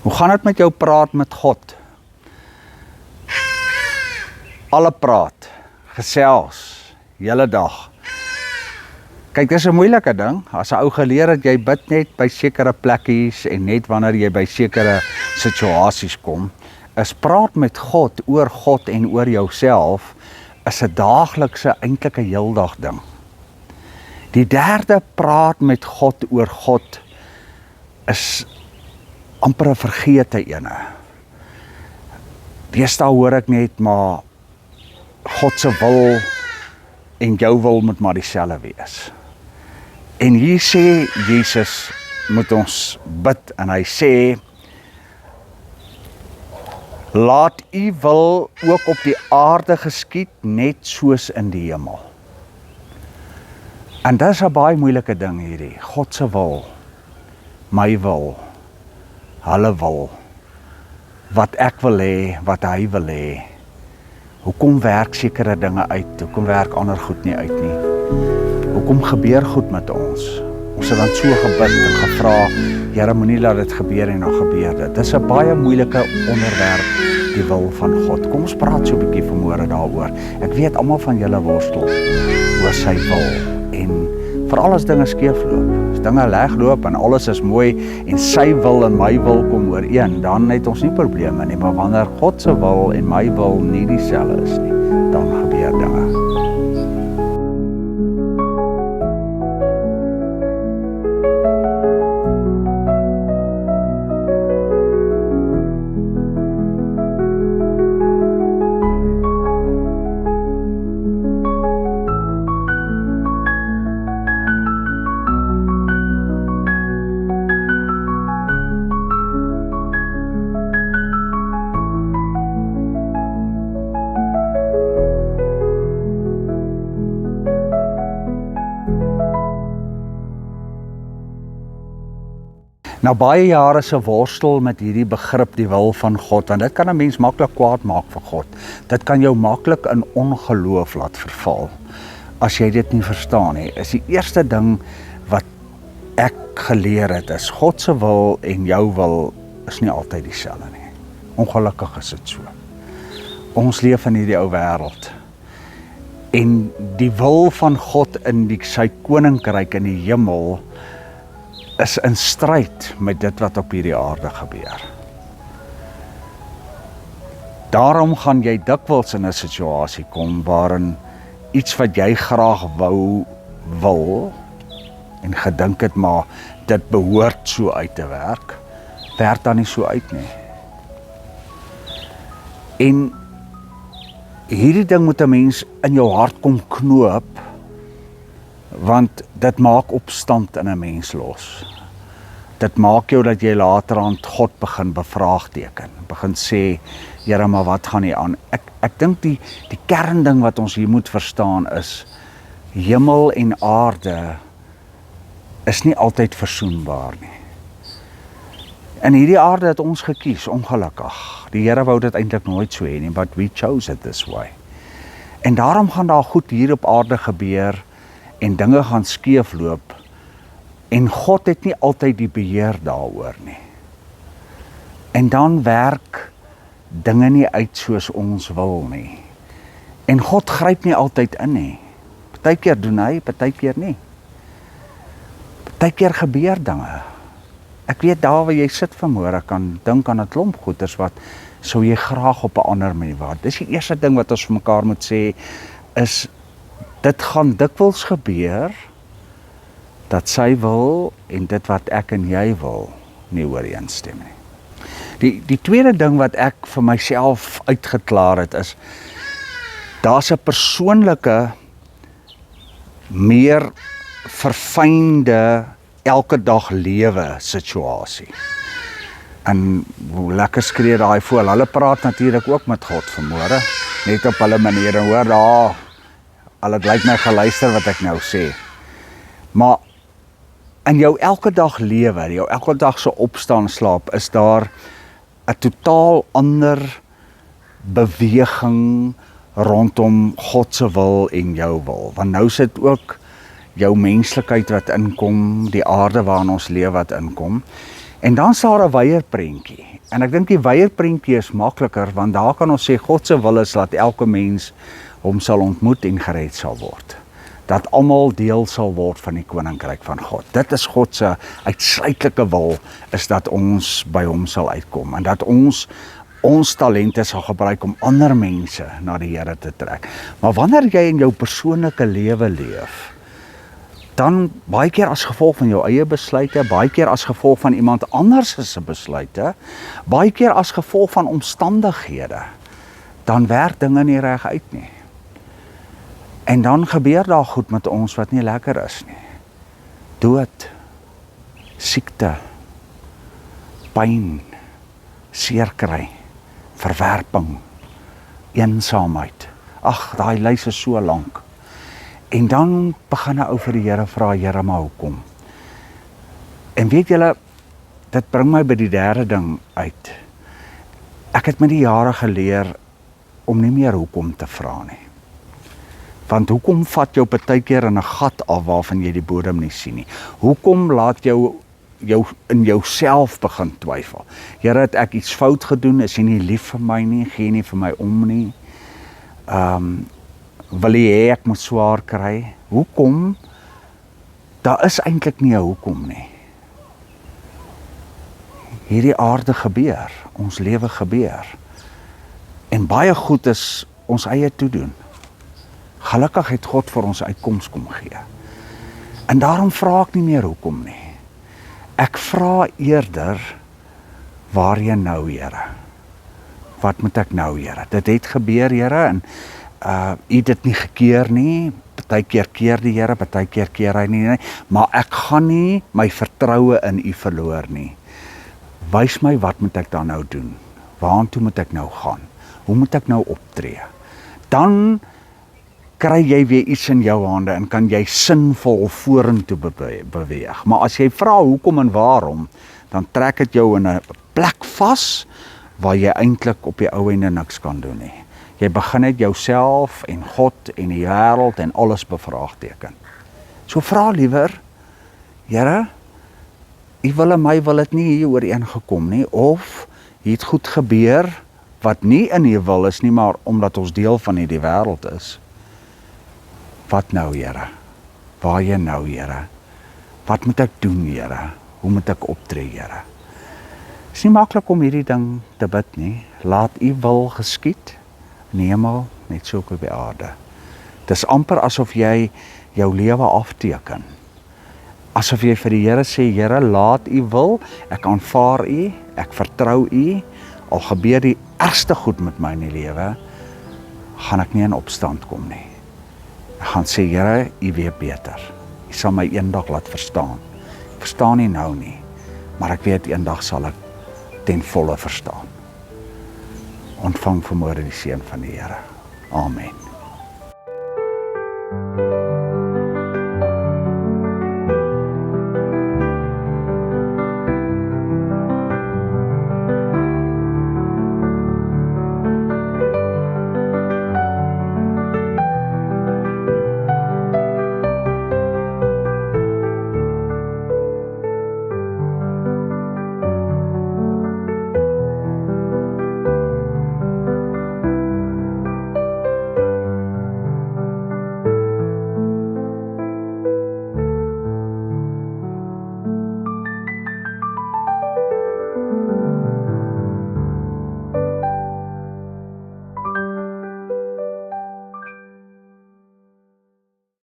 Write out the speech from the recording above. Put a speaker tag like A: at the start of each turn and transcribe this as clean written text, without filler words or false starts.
A: Hoe gaan dit met jou praat met God? Alle praat, gesels, hele dag. Kyk, dis 'n moeilike ding. As 'n ou geleer het, jy bid net by sekere plekkies en net wanneer jy by sekere situasies kom, is praat met God en oor jouself is 'n daaglikse, eintlik 'n heeldag ding. Die derde praat met God oor God is amper 'n vergete ene. Deesdae hoor ek net maar God se wil en jou wil moet maar dieselfde wees. En hier sê Jesus moet ons bid en hy sê laat u wil ook op die aarde geskied net soos in die hemel. En dis 'n baie moeilike ding hierdie, God se wil, my wil, hulle wil, wat ek wil hê, wat hy wil hê. Hoekom werk sekere dinge uit, hoekom werk ander goed nie uit nie? Hoekom gebeur goed met ons? Ons het dan so gebid en gevra, Here moenie laat dit gebeur en dan gebeur dit. Dis 'n baie moeilike onderwerp, die wil van God. Kom ons praat so 'n bietjie vanmôre daaroor. Ek weet almal van julle worstel oor sy wil en veral as dinge skeefloop, as dinge legloop en alles is mooi en sy wil en my wil kom ooreen, dan het ons nie probleme nie, maar wanneer God se wil en my wil nie dieselfde is nie, dan gebeur dinge. Nou baie jare se worstel met hierdie begrip die wil van God, en dit kan 'n mens maklik kwaad maak vir God. Dit kan jou maklik in ongeloof laat verval as jy dit nie verstaan nie. Is die eerste ding wat ek geleer het is God se wil en jou wil is nie altyd dieselfde nie. Ongelukkig is dit so. Ons leef in hierdie ou wêreld. En die wil van God in sy koninkryk in die hemel is in stryd met dit wat op hierdie aarde gebeur. Daarom gaan jy dikwels in 'n situasie kom waarin iets wat jy graag wil en gedink het maar dit behoort so uit te werk dan nie so uit nie. En hierdie ding moet 'n mens in jou hart kom knoop, want dit maak opstand in 'n mens los. Dit maak jou dat jy later aan God begin bevraagteken, begin sê, Here, maar wat gaan hier aan? Ek dink die kernding wat ons hier moet verstaan is, hemel en aarde is nie altyd versoenbaar nie. En hierdie aarde het ons gekies, ongelukkig. Die Here wou dit eintlik nooit so hê nie, but we chose it this way. En daarom gaan daar goed hier op aarde gebeur, en dinge gaan skeefloop, en God het nie altyd die beheer daaroor nie. En dan werk dinge nie uit soos ons wil nie. En God gryp nie altyd in nie. Partykeer doen hy, partykeer nie. Partykeer gebeur dinge. Ek weet daar waar jy sit vanmôre kan dink aan 'n klomp goeders wat sou jy graag op 'n ander manier wou. Dis die eerste ding wat ons vir mekaar moet sê, is dit gaan dikwels gebeur dat sy wil en dit wat ek en jy wil nie ooreenstem nie. Die tweede ding wat ek vir myself uitgeklaar het is, daar's 'n persoonlike, meer verfynde, elke dag lewe situasie. En hoe lekker skree daai voel, hulle praat natuurlik ook met God vanmôre, net op hulle manier, en hoor daar, hulle het lyk my geluister wat ek nou sê. Maar in jou elke dag lewe, jou elke dag se opstaan slaap, is daar 'n totaal ander beweging rondom God se wil en jou wil. Want nou sit ook jou menslikheid wat inkom, die aarde waarin ons leef wat inkom. En dan is daar 'n wyeer prentjie. En ek dink die weierprentjie is makliker, want daar kan ons sê God se wil is dat elke mens hom sal ontmoet en gered sal word. Dat almal deel sal word van die koninkryk van God. Dit is God se uitsluitlike wil, is dat ons by hom sal uitkom en dat ons talente sal gebruik om ander mense na die Here te trek. Maar wanneer jy in jou persoonlike lewe leef, dan baie keer as gevolg van jou eie besluite, baie keer as gevolg van iemand anders se besluite, baie keer as gevolg van omstandighede, dan werk dinge nie reg uit nie. En dan gebeur daar goed met ons wat nie lekker is nie. Dood, siekte, pyn, seerkry, verwerping, eensaamheid. Ag, daai lys is so lank. En dan begin 'n ou vir die Here vra, Here, maar hoekom? En weet julle, dit bring my by die derde ding uit. Ek het met die jare geleer om nie meer hoekom te vra nie. Want hoekom vat jou partykeer in 'n gat af waarvan jy die bodem nie sien nie? Hoekom laat jou in jouself begin twyfel? Here, het ek iets fout gedoen? Is jy nie lief vir my nie? Gee nie vir my om nie? Wil jy hê ek moet swaar kry? Hoekom? Daar is eintlik nie 'n hoekom nie. Hierdie aarde gebeur, ons lewe gebeur. En baie goed is ons eie toedoen. Gelukkig het God vir ons uitkoms kom gee. En daarom vra ek nie meer hoekom nie. Ek vra eerder, waarheen nou, Here? Wat moet ek nou, Here? Dit het gebeur, Here, en U het dit nie gekeer nie. Partykeer keer die Here, partykeer keer hy nie, maar ek gaan nie my vertroue in U verloor nie. Wys my, wat moet ek dan nou doen? Waartoe moet ek nou gaan? Hoe moet ek nou optree? Dan kry jy weer iets in jou hande en kan jy sinvol vorentoe beweeg. Maar as jy vra hoekom en waarom, dan trek dit jou in 'n plek vas waar jy eintlik op die ou ende niks kan doen nie. Jy begin net jouself en God en die wêreld en alles bevraagteken. So vra liewer, Here, U wil en my wil dit nie hier ooreengekom nie, of hier het goed gebeur wat nie in U wil is nie, maar omdat ons deel van hierdie wêreld is. Wat nou, Here? Waarheen nou, Here? Wat moet ek doen, Here? Hoe moet ek optree, Here? Is nie maklik om hierdie ding te bid nie. Laat U wil geskied in die hemel, net so op die aarde. Dis amper asof jy jou lewe afteken. Asof jy vir die Here sê, Here, laat U wil, ek aanvaar U, ek vertrou U, al gebeur die ergste goed met my in die lewe, gaan ek nie in opstand kom nie. Ek gaan sê, Here, U weet beter. U sal my eendag laat verstaan. Ek verstaan nie nou nie, maar ek weet eendag sal ek ten volle verstaan. Ontvang vanmôre die seën van die Here. Amen.